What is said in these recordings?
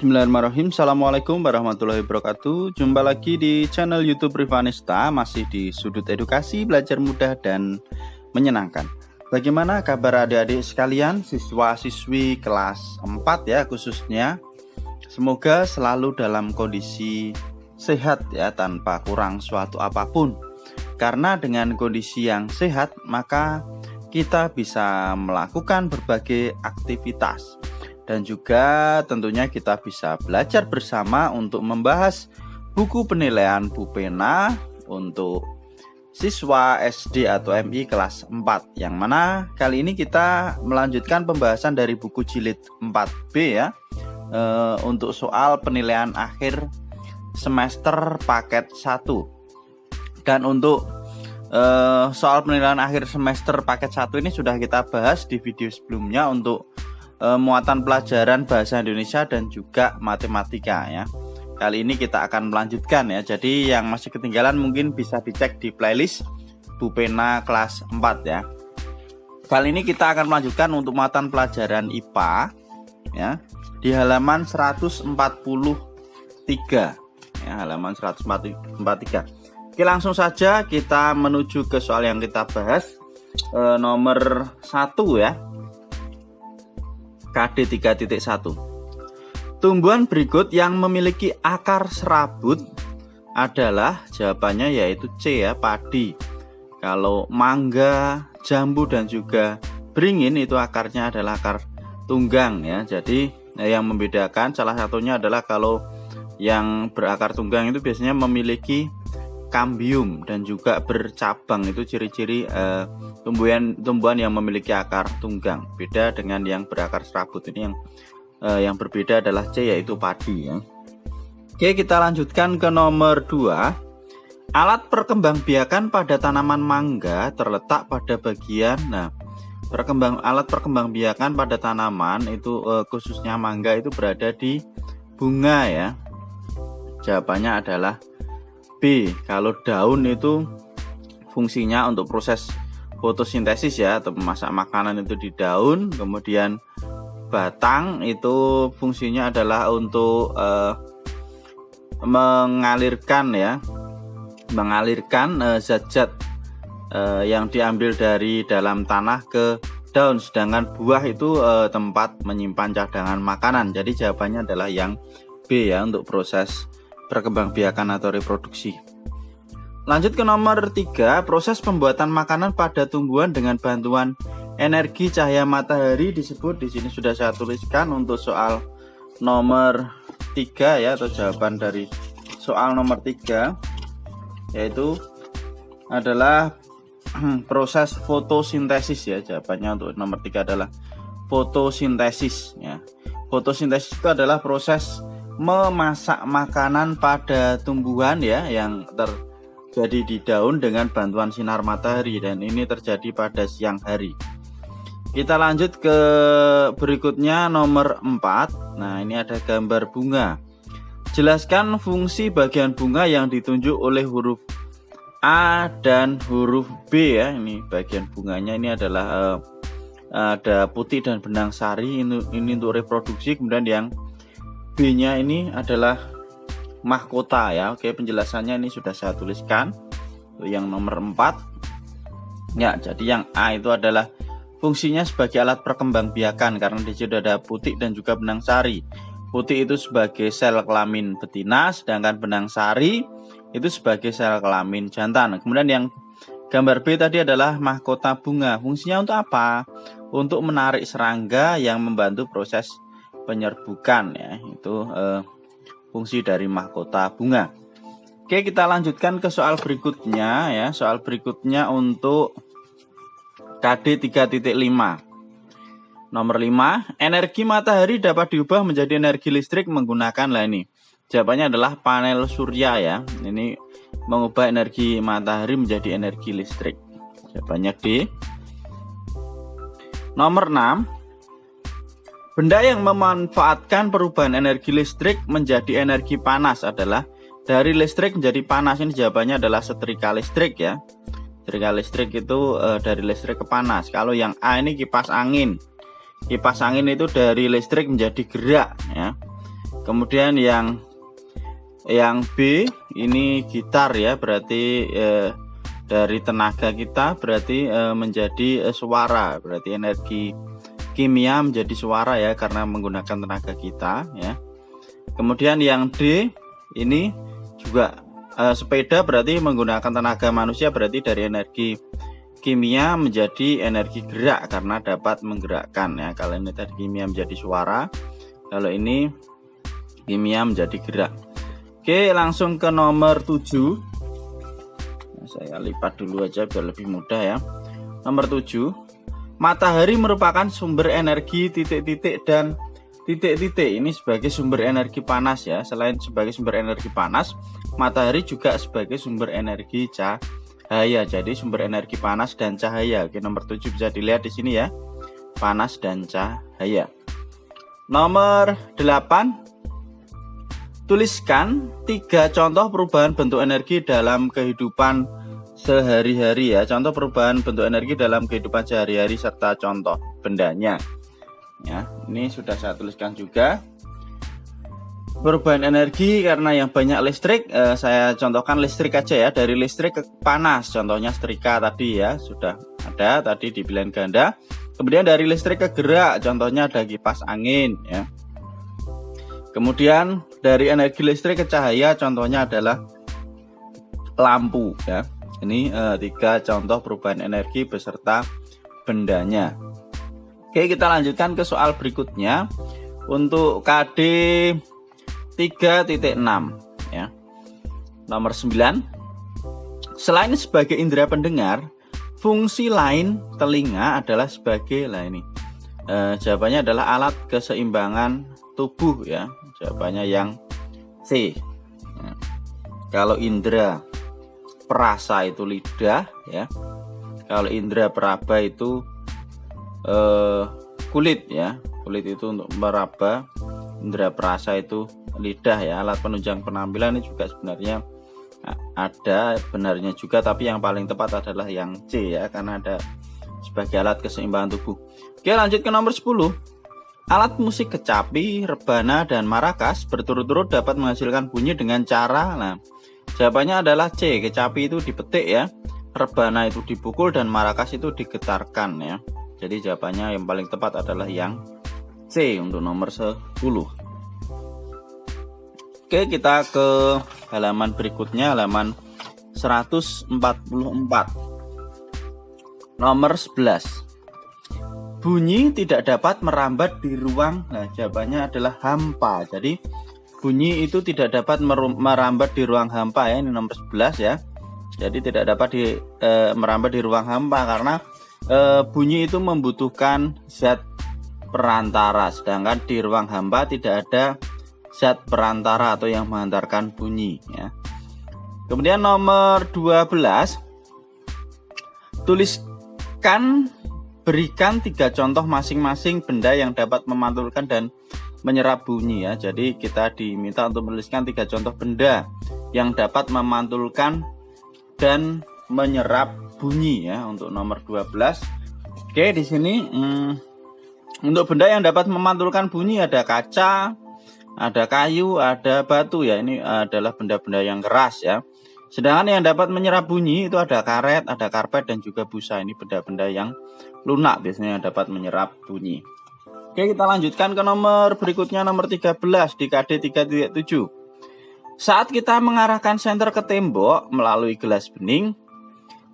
Bismillahirrahmanirrahim. Assalamualaikum warahmatullahi wabarakatuh. Jumpa lagi di channel YouTube Rivanista, masih di sudut edukasi, belajar mudah dan menyenangkan. Bagaimana kabar adik-adik sekalian, siswa-siswi kelas 4 ya khususnya. Semoga selalu dalam kondisi sehat ya, tanpa kurang suatu apapun. Karena dengan kondisi yang sehat, maka kita bisa melakukan berbagai aktivitas. Dan juga tentunya kita bisa belajar bersama untuk membahas buku penilaian Bu Pena untuk siswa SD atau MI kelas 4, yang mana kali ini kita melanjutkan pembahasan dari buku jilid 4B ya, untuk soal penilaian akhir semester paket 1. Dan untuk soal penilaian akhir semester paket 1 ini sudah kita bahas di video sebelumnya untuk muatan pelajaran bahasa Indonesia dan juga matematika ya. Kali ini kita akan melanjutkan ya. Jadi yang masih ketinggalan mungkin bisa dicek di playlist Bu Pena kelas 4 ya. Kali ini kita akan melanjutkan untuk muatan pelajaran IPA ya, di halaman 143 ya, halaman 143. Oke, langsung saja kita menuju ke soal yang kita bahas, nomor 1 ya. KD 3.1. Tumbuhan berikut yang memiliki akar serabut adalah, jawabannya yaitu C ya, padi. Kalau mangga, jambu dan juga beringin itu akarnya adalah akar tunggang ya. Jadi yang membedakan salah satunya adalah kalau yang berakar tunggang itu biasanya memiliki kambium dan juga bercabang. Itu ciri-ciri tumbuhan yang memiliki akar tunggang. Beda dengan yang berakar serabut. Ini yang berbeda adalah C, yaitu padi ya. Oke, kita lanjutkan ke nomor 2. Alat perkembangbiakan pada tanaman mangga terletak pada bagian alat perkembangbiakan pada tanaman itu khususnya mangga itu berada di bunga ya. Jawabannya adalah B. Kalau daun itu fungsinya untuk proses fotosintesis ya, atau memasak makanan itu di daun. Kemudian batang itu fungsinya adalah untuk mengalirkan zat-zat yang diambil dari dalam tanah ke daun. Sedangkan buah itu tempat menyimpan cadangan makanan. Jadi jawabannya adalah yang B ya, untuk proses perkembangbiakan atau reproduksi. Lanjut ke nomor 3, proses pembuatan makanan pada tumbuhan dengan bantuan energi cahaya matahari disebut, di sini sudah saya tuliskan untuk soal nomor 3 ya, atau jawaban dari soal nomor 3 yaitu adalah proses fotosintesis ya. Jawabannya untuk nomor 3 adalah fotosintesis ya. Fotosintesis itu adalah proses memasak makanan pada tumbuhan ya, yang terjadi di daun dengan bantuan sinar matahari, dan ini terjadi pada siang hari. Kita lanjut ke berikutnya, nomor 4. Nah, ini ada gambar bunga. Jelaskan fungsi bagian bunga yang ditunjuk oleh huruf A dan huruf B ya. Ini bagian bunganya, ini adalah ada putih dan benang sari, ini untuk reproduksi. Kemudian yang B-nya ini adalah mahkota ya. Oke, penjelasannya ini sudah saya tuliskan untuk yang nomor 4 ya. Jadi yang A itu adalah fungsinya sebagai alat perkembangbiakan, karena di situ ada putih dan juga benang sari. Putih itu sebagai sel kelamin betina, sedangkan benang sari itu sebagai sel kelamin jantan. Kemudian yang gambar B tadi adalah mahkota bunga. Fungsinya untuk apa? Untuk menarik serangga yang membantu proses penyerbukan ya. Itu fungsi dari mahkota bunga. Oke, kita lanjutkan ke soal berikutnya ya. Soal berikutnya untuk KD 3.5. Nomor 5, energi matahari dapat diubah menjadi energi listrik menggunakan ini. Jawabannya adalah panel surya ya. Ini mengubah energi matahari menjadi energi listrik. Jawabannya D. Nomor 6, benda yang memanfaatkan perubahan energi listrik menjadi energi panas adalah dari listrik menjadi panas. Ini jawabannya adalah setrika listrik ya. Setrika listrik itu dari listrik ke panas. Kalau yang A ini kipas angin. Kipas angin itu dari listrik menjadi gerak ya. Kemudian yang B ini gitar ya, berarti dari tenaga kita berarti menjadi suara, berarti energi kimia menjadi suara ya, karena menggunakan tenaga kita ya. Kemudian yang D ini juga sepeda, berarti menggunakan tenaga manusia, berarti dari energi kimia menjadi energi gerak karena dapat menggerakkan ya. Kalau ini tadi kimia menjadi suara, kalau ini kimia menjadi gerak. Oke, langsung ke nomor 7. Saya lipat dulu aja biar lebih mudah ya. Nomor 7. Matahari merupakan sumber energi titik-titik dan titik-titik ini sebagai sumber energi panas ya. Selain sebagai sumber energi panas, matahari juga sebagai sumber energi cahaya. Jadi sumber energi panas dan cahaya. Oke, nomor 7 bisa dilihat di sini ya. Panas dan cahaya. Nomor 8. Tuliskan 3 contoh perubahan bentuk energi dalam kehidupan sehari-hari ya. Contoh perubahan bentuk energi dalam kehidupan sehari-hari serta contoh bendanya. Ya, ini sudah saya tuliskan juga. Perubahan energi karena yang banyak listrik, saya contohkan listrik aja ya. Dari listrik ke panas, contohnya setrika tadi ya, sudah ada tadi di pilihan ganda. Kemudian dari listrik ke gerak, contohnya ada kipas angin ya. Kemudian dari energi listrik ke cahaya, contohnya adalah lampu ya. Ini 3 contoh perubahan energi beserta bendanya. Oke, kita lanjutkan ke soal berikutnya. Untuk KD 3.6 ya. Nomor 9. Selain sebagai indera pendengar, fungsi lain telinga adalah sebagai jawabannya adalah alat keseimbangan tubuh ya. Jawabannya yang C ya. Kalau indera perasa itu lidah ya. Kalau indera peraba itu kulit ya. Kulit itu untuk meraba. Indera perasa itu lidah ya. Alat penunjang penampilan ini juga sebenarnya ada benarnya juga, tapi yang paling tepat adalah yang C ya, karena ada sebagai alat keseimbangan tubuh. Oke, lanjut ke nomor 10. Alat musik kecapi, rebana, dan marakas berturut-turut dapat menghasilkan bunyi dengan cara, jawabannya adalah C. Kecapi itu dipetik ya, rebana itu dipukul, dan marakas itu digetarkan ya. Jadi jawabannya yang paling tepat adalah yang C untuk nomor 10. Oke, kita ke halaman berikutnya, halaman 144. Nomor 11. Bunyi tidak dapat merambat di ruang. Jawabannya adalah hampa. Jadi bunyi itu tidak dapat merambat di ruang hampa ya. Ini nomor 11 ya. Jadi tidak dapat merambat di ruang hampa karena bunyi itu membutuhkan zat perantara. Sedangkan di ruang hampa tidak ada zat perantara atau yang menghantarkan bunyi ya. Kemudian nomor 12. Berikan 3 contoh masing-masing benda yang dapat memantulkan dan menyerap bunyi ya. Jadi kita diminta untuk menuliskan 3 contoh benda yang dapat memantulkan dan menyerap bunyi ya untuk nomor 12. Oke, di sini untuk benda yang dapat memantulkan bunyi ada kaca, ada kayu, ada batu ya. Ini adalah benda-benda yang keras ya. Sedangkan yang dapat menyerap bunyi itu ada karet, ada karpet, dan juga busa. Ini benda-benda yang lunak biasanya yang dapat menyerap bunyi. Oke, kita lanjutkan ke nomor berikutnya, nomor 13 di KD 3.7. Saat kita mengarahkan senter ke tembok melalui gelas bening,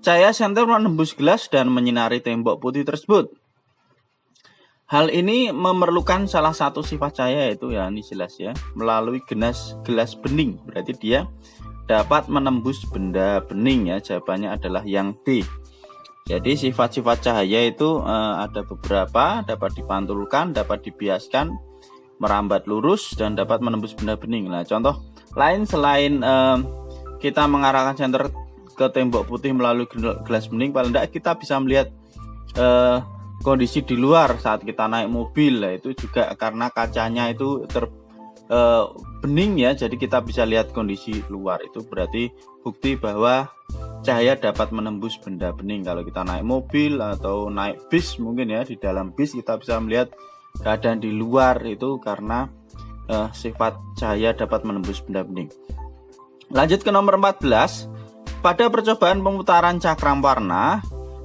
cahaya senter menembus gelas dan menyinari tembok putih tersebut. Hal ini memerlukan salah satu sifat cahaya, yaitu ya ini jelas ya, melalui gelas bening. Berarti dia dapat menembus benda bening ya. Jawabannya adalah yang D. Jadi sifat-sifat cahaya itu ada beberapa, dapat dipantulkan, dapat dibiaskan, merambat lurus, dan dapat menembus benda bening. Nah, contoh lain selain kita mengarahkan senter ke tembok putih melalui gelas bening, paling tidak kita bisa melihat kondisi di luar saat kita naik mobil. Nah, itu juga karena kacanya itu bening ya, jadi kita bisa lihat kondisi luar. Itu berarti bukti bahwa cahaya dapat menembus benda bening. Kalau kita naik mobil atau naik bis mungkin ya, di dalam bis kita bisa melihat keadaan di luar itu karena sifat cahaya dapat menembus benda bening. Lanjut ke nomor 14. Pada percobaan pemutaran cakram warna,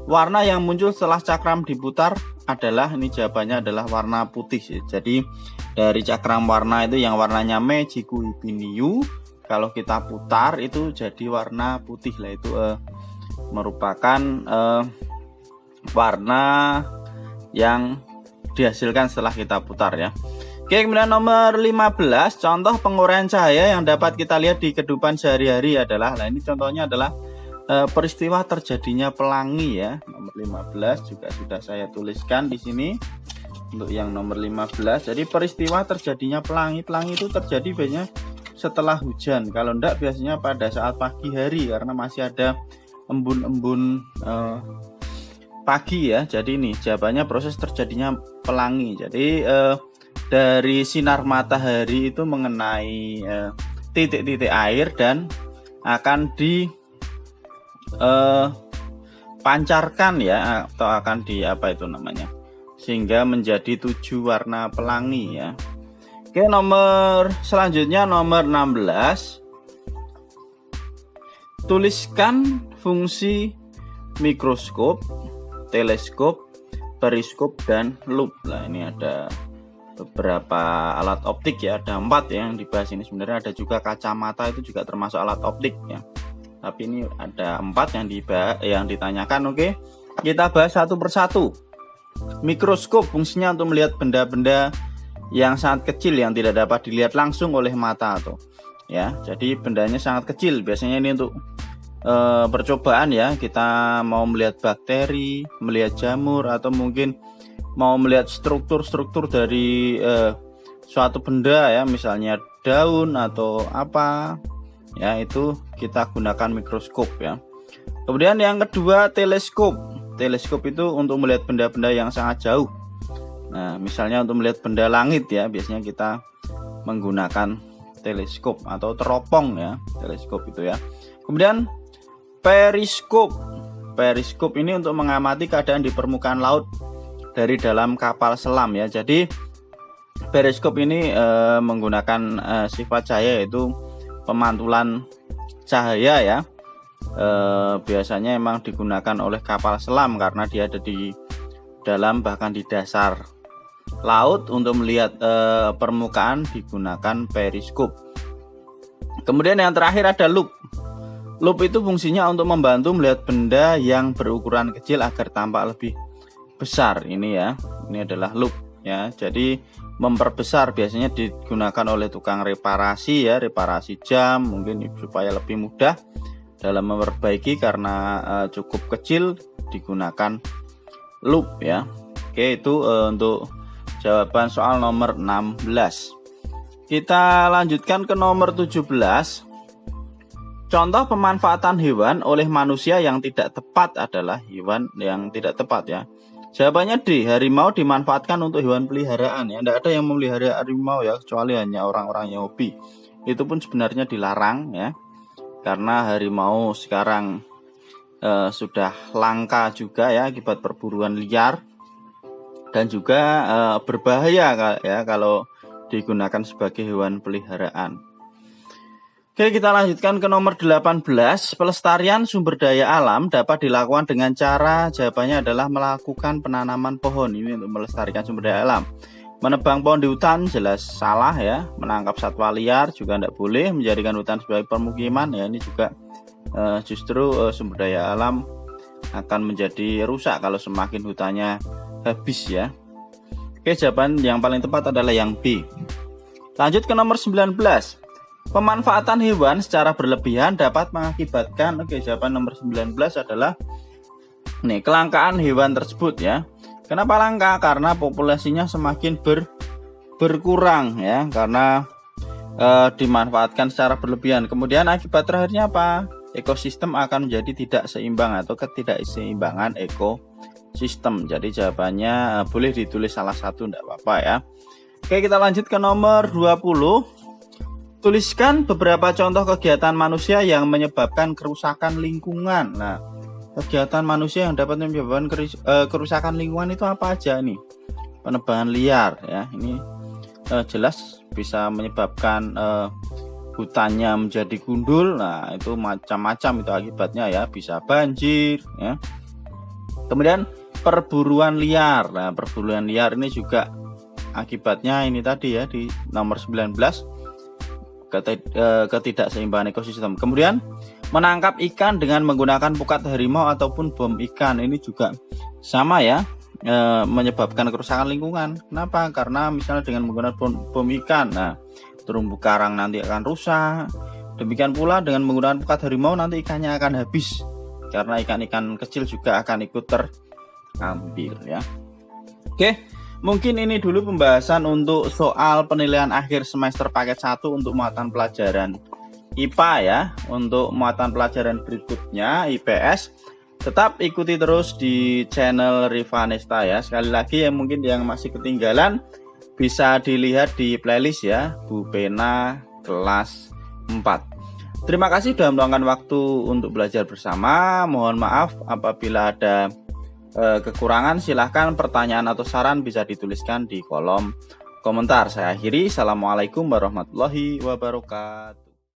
warna yang muncul setelah cakram diputar adalah, ini jawabannya adalah warna putih. Jadi dari cakram warna itu yang warnanya Mejiku Ibiniu, kalau kita putar itu jadi warna putih lah, itu merupakan warna yang dihasilkan setelah kita putar ya. Oke, kemudian nomor 15, contoh penguraian cahaya yang dapat kita lihat di kehidupan sehari-hari adalah, nah ini contohnya adalah peristiwa terjadinya pelangi ya. Nomor 15 juga sudah saya tuliskan di sini untuk yang nomor 15. Jadi peristiwa terjadinya pelangi itu terjadi biasanya setelah hujan. Kalau enggak biasanya pada saat pagi hari karena masih ada embun-embun pagi ya. Jadi ini jawabannya proses terjadinya pelangi. Jadi dari sinar matahari itu mengenai titik-titik air dan akan dipancarkan ya, atau akan di apa itu namanya, sehingga menjadi 7 warna pelangi ya. Oke, nomor selanjutnya nomor 16. Tuliskan fungsi mikroskop, teleskop, periskop, dan loop. Nah, ini ada beberapa alat optik ya, ada 4 ya yang dibahas ini. Sebenarnya ada juga kacamata, itu juga termasuk alat optik ya, tapi ini ada 4 yang ditanyakan. Oke, kita bahas satu persatu. Mikroskop fungsinya untuk melihat benda-benda yang sangat kecil yang tidak dapat dilihat langsung oleh mata atau ya, jadi bendanya sangat kecil. Biasanya ini untuk percobaan ya, kita mau melihat bakteri, melihat jamur, atau mungkin mau melihat struktur-struktur dari suatu benda ya, misalnya daun atau apa ya, itu kita gunakan mikroskop ya. Kemudian yang kedua, teleskop. Teleskop itu untuk melihat benda-benda yang sangat jauh. Nah, misalnya untuk melihat benda langit ya, biasanya kita menggunakan teleskop atau teropong ya, teleskop itu ya. Kemudian periskop. Periskop ini untuk mengamati keadaan di permukaan laut dari dalam kapal selam ya. Jadi periskop ini menggunakan sifat cahaya, yaitu pemantulan cahaya ya. Biasanya emang digunakan oleh kapal selam karena dia ada di dalam, bahkan di dasar laut. Untuk melihat permukaan digunakan periskop. Kemudian yang terakhir ada loop. Loop itu fungsinya untuk membantu melihat benda yang berukuran kecil agar tampak lebih besar. Ini ya, ini adalah loop ya. Jadi memperbesar, biasanya digunakan oleh tukang reparasi ya, reparasi jam mungkin, supaya lebih mudah dalam memperbaiki karena cukup kecil, digunakan loop ya. Oke, itu untuk jawaban soal nomor 16. Kita lanjutkan ke nomor 17. Contoh pemanfaatan hewan oleh manusia yang tidak tepat adalah hewan yang tidak tepat ya. Jawabannya D, harimau dimanfaatkan untuk hewan peliharaan ya. Tidak ada yang memelihara harimau ya, kecuali hanya orang-orang yang hobi. Itu pun sebenarnya dilarang ya, karena harimau sekarang sudah langka juga ya akibat perburuan liar, dan juga berbahaya ya kalau digunakan sebagai hewan peliharaan. Oke, kita lanjutkan ke nomor 18. Pelestarian sumber daya alam dapat dilakukan dengan cara, jawabannya adalah melakukan penanaman pohon. Ini untuk melestarikan sumber daya alam. Menebang pohon di hutan jelas salah ya. Menangkap satwa liar juga tidak boleh. Menjadikan hutan sebagai permukiman ya, ini juga justru sumber daya alam akan menjadi rusak kalau semakin hutannya habis ya. Oke, jawaban yang paling tepat adalah yang B. Lanjut ke nomor 19. Pemanfaatan hewan secara berlebihan dapat mengakibatkan, jawaban nomor 19 adalah nih, kelangkaan hewan tersebut ya. Kenapa langka? Karena populasinya semakin berkurang ya, karena dimanfaatkan secara berlebihan. Kemudian akibat terakhirnya apa? Ekosistem akan menjadi tidak seimbang atau ketidakseimbangan ekosistem. Jadi jawabannya boleh ditulis salah satu, tidak apa-apa ya. Oke, kita lanjut ke nomor 20. Tuliskan beberapa contoh kegiatan manusia yang menyebabkan kerusakan lingkungan. Nah, kegiatan manusia yang dapat menyebabkan kerusakan lingkungan itu apa aja nih? Penebangan liar ya, ini jelas bisa menyebabkan hutannya menjadi gundul. Nah, itu macam-macam itu akibatnya ya, bisa banjir ya. Kemudian perburuan liar. Nah, perburuan liar ini juga akibatnya ini tadi ya, di nomor 19, ketidakseimbangan ekosistem. Kemudian menangkap ikan dengan menggunakan pukat harimau ataupun bom ikan, ini juga sama ya, menyebabkan kerusakan lingkungan. Kenapa? Karena misalnya dengan menggunakan bom ikan, nah terumbu karang nanti akan rusak. Demikian pula dengan menggunakan pukat harimau, nanti ikannya akan habis karena ikan-ikan kecil juga akan ikut terambil ya. Oke, mungkin ini dulu pembahasan untuk soal penilaian akhir semester paket 1 untuk muatan pelajaran IPA ya. Untuk muatan pelajaran berikutnya IPS, tetap ikuti terus di channel Rivanesta ya. Sekali lagi yang mungkin yang masih ketinggalan, bisa dilihat di playlist ya, Bu Pena kelas 4. Terima kasih sudah meluangkan waktu untuk belajar bersama. Mohon maaf apabila ada kekurangan. Silahkan pertanyaan atau saran bisa dituliskan di kolom komentar. Saya akhiri. Assalamualaikum warahmatullahi wabarakatuh.